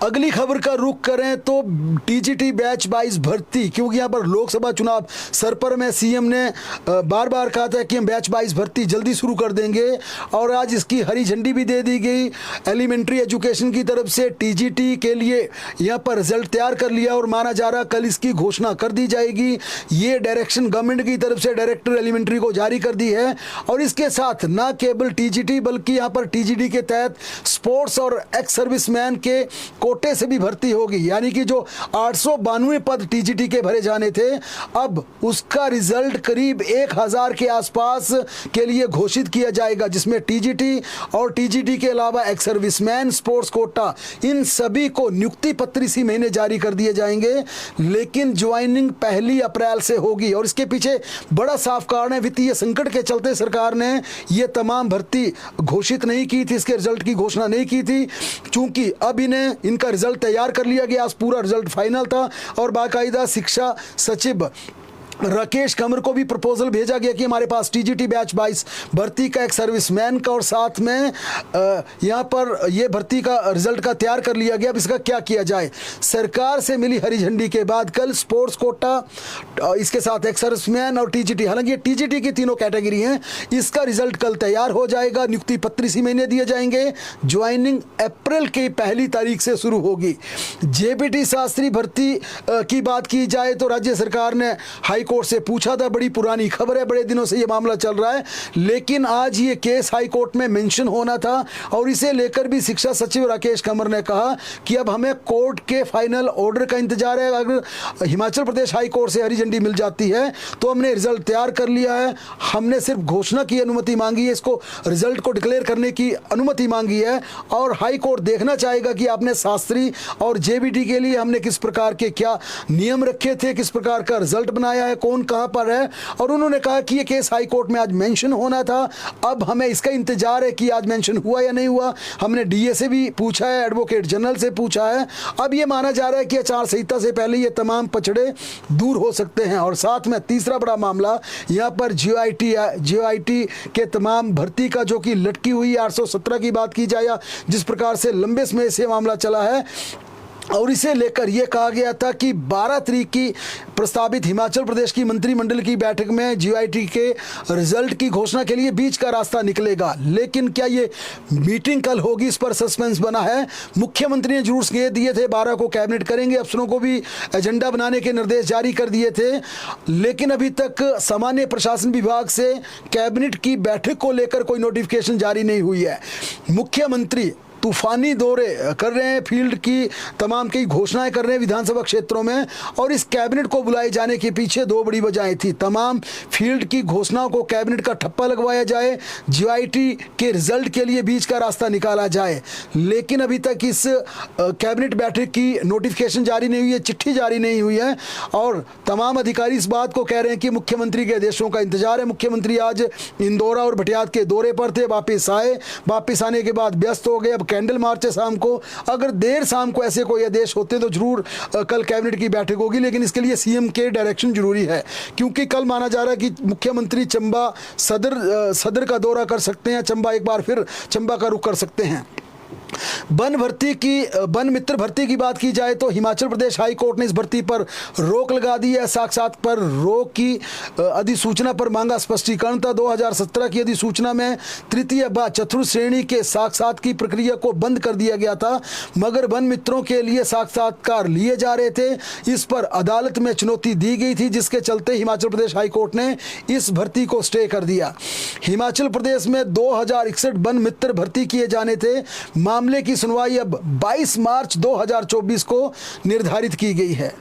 अगली खबर का रुख करें तो टीजीटी बैच 22 भर्ती, क्योंकि यहाँ पर लोकसभा चुनाव सर पर में सीएम ने बार बार कहा था कि हम बैच 22 भर्ती जल्दी शुरू कर देंगे और आज इसकी हरी झंडी भी दे दी गई। एलिमेंट्री एजुकेशन की तरफ से टीजीटी के लिए यहाँ पर रिजल्ट तैयार कर लिया और माना जा रहा कल इसकी घोषणा कर दी जाएगी। ये डायरेक्शन गवर्नमेंट की तरफ से डायरेक्टर एलिमेंट्री को जारी कर दी है। और इसके साथ ना केवल टीजीटी बल्कि यहाँ पर टीजीटी के तहत स्पोर्ट्स और एक्स सर्विसमैन के कोटे से भी भर्ती होगी, यानी कि जो 892 पद टीजीटी के भरे जाने थे अब उसका रिजल्ट करीब 1000 के आसपास के लिए घोषित किया जाएगा, जिसमें टीजीटी और टीजीटी के अलावा एक्स सर्विसमैन, स्पोर्ट्स कोटा, इन सभी को नियुक्ति पत्र इसी महीने जारी कर दिए जाएंगे। लेकिन ज्वाइनिंग 1 अप्रैल से होगी और इसके पीछे बड़ा साफ कारण है, वित्तीय संकट के चलते सरकार ने ये तमाम भर्ती घोषित नहीं की थी, इसके रिजल्ट की घोषणा नहीं की थी। चूंकि अब इनका रिजल्ट तैयार कर लिया गया, आज पूरा रिजल्ट फाइनल था और बाकायदा शिक्षा सचिव राकेश कंवर को भी प्रपोजल भेजा गया कि हमारे पास टीजीटी बैच 22 भर्ती का, एक सर्विसमैन का और साथ में यहाँ पर ये भर्ती का रिजल्ट का तैयार कर लिया गया। अब इसका क्या किया जाए। सरकार से मिली हरी झंडी के बाद कल स्पोर्ट्स कोटा, इसके साथ एक सर्विसमैन और टीजीटी, हालांकि ये टीजीटी की तीनों कैटेगरी हैं, इसका रिजल्ट कल तैयार हो जाएगा। नियुक्ति पत्र इसी महीने दिए जाएंगे। ज्वाइनिंग अप्रैल की 1 तारीख से शुरू होगी। जेबीटी शास्त्री भर्ती की बात की जाए तो राज्य सरकार ने हाई कोर्ट से पूछा था, बड़ी पुरानी खबर है, बड़े दिनों से ये मामला चल रहा है, लेकिन आज ये केस हाई कोर्ट में मेंशन होना था और इसे लेकर भी शिक्षा सचिव राकेश कंवर ने कहा कि अब हमें कोर्ट के फाइनल ऑर्डर का इंतजार है। अगर हिमाचल प्रदेश हाई कोर्ट से हरी झंडी मिल जाती है तो हमने रिजल्ट तैयार कर लिया है, हमने सिर्फ घोषणा की अनुमति मांगी है, इसको रिजल्ट को डिक्लेयर करने की अनुमति मांगी है और हाई कोर्ट देखना चाहेगा कि आपने शास्त्री और जेबीटी के लिए हमने किस प्रकार के क्या नियम रखे थे, किस प्रकार का रिजल्ट बनाया है, कौन कहां पर है। और उन्होंने कहा कि यह केस हाई कोर्ट में आज मेंशन होना था, अब हमें इसका इंतजार है कि आज मेंशन हुआ या नहीं हुआ। हमने डीए से भी पूछा है, एडवोकेट जनरल से पूछा है। अब यह माना जा रहा है कि आचार संहिता से पहले ये तमाम पचड़े दूर हो सकते हैं। और साथ में तीसरा बड़ा मामला यहां पर जीओआईटी के तमाम भर्ती का, जो कि लटकी हुई 817 की बात की जाए, जिस प्रकार से लंबे समय से मामला चला है और इसे लेकर यह कहा गया था कि 12 तारीख की प्रस्तावित हिमाचल प्रदेश की मंत्रिमंडल की बैठक में जीओआईटी के रिजल्ट की घोषणा के लिए बीच का रास्ता निकलेगा। लेकिन क्या ये मीटिंग कल होगी, इस पर सस्पेंस बना है। मुख्यमंत्री ने जरूर संकेत दिए थे 12 को कैबिनेट करेंगे, अफसरों को भी एजेंडा बनाने के निर्देश जारी कर दिए थे, लेकिन अभी तक सामान्य प्रशासन विभाग से कैबिनेट की बैठक को लेकर कोई नोटिफिकेशन जारी नहीं हुई है। मुख्यमंत्री तूफानी दौरे कर रहे हैं, फील्ड की तमाम कई घोषणाएं कर रहे हैं विधानसभा क्षेत्रों में और इस कैबिनेट को बुलाए जाने के पीछे 2 बड़ी वजहें थी। तमाम फील्ड की घोषणाओं को कैबिनेट का ठप्पा लगवाया जाए, जीओआईटी के रिजल्ट के लिए बीच का रास्ता निकाला जाए। लेकिन अभी तक इस कैबिनेट बैठक की नोटिफिकेशन जारी नहीं हुई है, चिट्ठी जारी नहीं हुई है और तमाम अधिकारी इस बात को कह रहे हैं कि मुख्यमंत्री के आदेशों का इंतजार है। मुख्यमंत्री आज इंदौरा और भटियात के दौरे पर थे, वापिस आए, वापिस आने के बाद व्यस्त हो गए। अब कैंडल मार्च है शाम को, अगर देर शाम को ऐसे कोई आदेश होते तो जरूर कल कैबिनेट की बैठक होगी, लेकिन इसके लिए सीएम के डायरेक्शन जरूरी है, क्योंकि कल माना जा रहा है कि मुख्यमंत्री चंबा सदर का दौरा कर सकते हैं, चंबा एक बार फिर चंबा का रुख कर सकते हैं। वन मित्र भर्ती की बात की जाए तो हिमाचल प्रदेश हाई कोर्ट ने इस भर्ती पर रोक लगा दी है। साक्षात पर रोक की अधिसूचना पर मांगा स्पष्टीकरण था। 2017 की अधिसूचना में तृतीय व चतुर्थ श्रेणी के साक्षात की प्रक्रिया को बंद कर दिया गया था, मगर वन मित्रों के लिए साक्षात्कार लिए जा रहे थे। इस पर अदालत में चुनौती दी गई थी, जिसके चलते हिमाचल प्रदेश हाई कोर्ट ने इस भर्ती को स्टे कर दिया। हिमाचल प्रदेश में 2061 वन मित्र भर्ती किए जाने थे। मामले की सुनवाई अब 22 मार्च 2024 को निर्धारित की गई है।